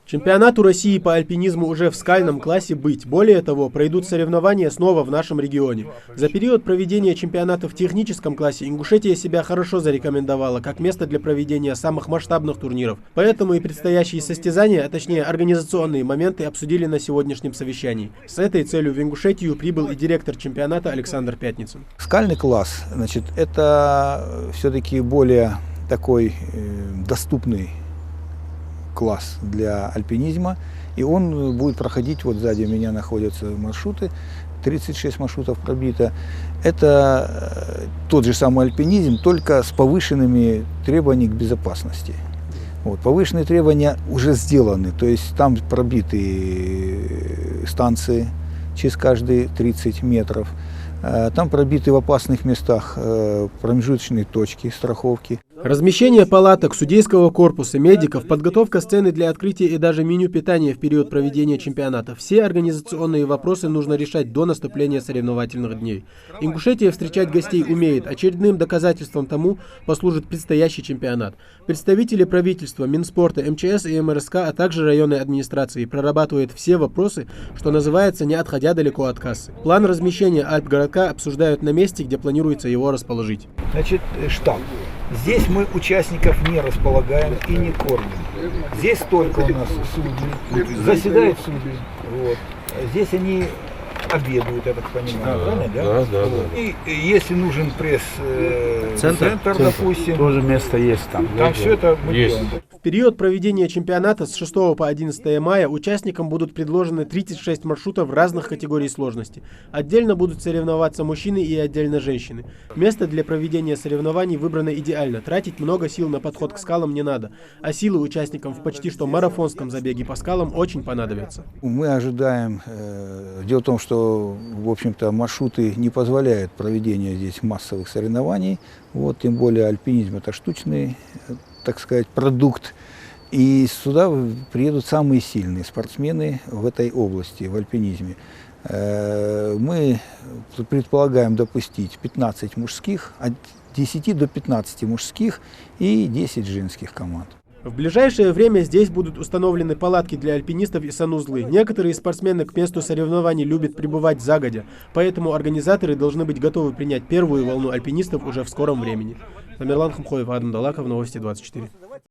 Чемпионату России по альпинизму уже в скальном классе быть. Более того, пройдут соревнования снова в нашем регионе. За период проведения чемпионата в техническом классе Ингушетия себя хорошо зарекомендовала как место для проведения самых масштабных турниров. Поэтому и предстоящие состязания, а точнее организационные моменты, обсудили на сегодняшнем совещании. С этой целью в Ингушетию прибыл и директор чемпионата Александр Пятницын. Скальный класс, значит, это все-таки более такой доступный класс для альпинизма, и он будет проходить, вот сзади меня находятся маршруты, 36 маршрутов пробито. Это тот же самый альпинизм, только с повышенными требованиями к безопасности. Вот, повышенные требования уже сделаны, то есть там пробиты станции через каждые 30 метров, там пробиты в опасных местах промежуточные точки страховки. Размещение палаток, судейского корпуса, медиков, подготовка сцены для открытия и даже меню питания в период проведения чемпионата. Все организационные вопросы нужно решать до наступления соревновательных дней. Ингушетия встречать гостей умеет. Очередным доказательством тому послужит предстоящий чемпионат. Представители правительства, Минспорта, МЧС и МРСК, а также районной администрации прорабатывают все вопросы, что называется, не отходя далеко от кассы. План размещения Альпгородка обсуждают на месте, где планируется его расположить. Значит, штаб. Здесь мы участников не располагаем и не кормим. Здесь только у нас судьи, заседают судьи. Вот. Здесь они обедают, я так понимаю, правильно? Да, да. И если нужен пресс-центр, допустим, тоже место есть там. Там все это мы делаем. В период проведения чемпионата с 6 по 11 мая участникам будут предложены 36 маршрутов разных категорий сложности. Отдельно будут соревноваться мужчины и отдельно женщины. Место для проведения соревнований выбрано идеально. Тратить много сил на подход к скалам не надо. А силы участникам в почти что марафонском забеге по скалам очень понадобятся. Мы ожидаем, дело в том, что, в общем-то, маршруты не позволяют проведения здесь массовых соревнований. Вот, тем более альпинизм — это штучный, так сказать, продукт. И сюда приедут самые сильные спортсмены в этой области, в альпинизме. Мы предполагаем допустить 15 мужских, от 10 до 15 мужских и 10 женских команд. В ближайшее время здесь будут установлены палатки для альпинистов и санузлы. Некоторые спортсмены к месту соревнований любят прибывать загодя, поэтому организаторы должны быть готовы принять первую волну альпинистов уже в скором времени. Тамерлан Хумхоев, Адам Далаков, Новости 24.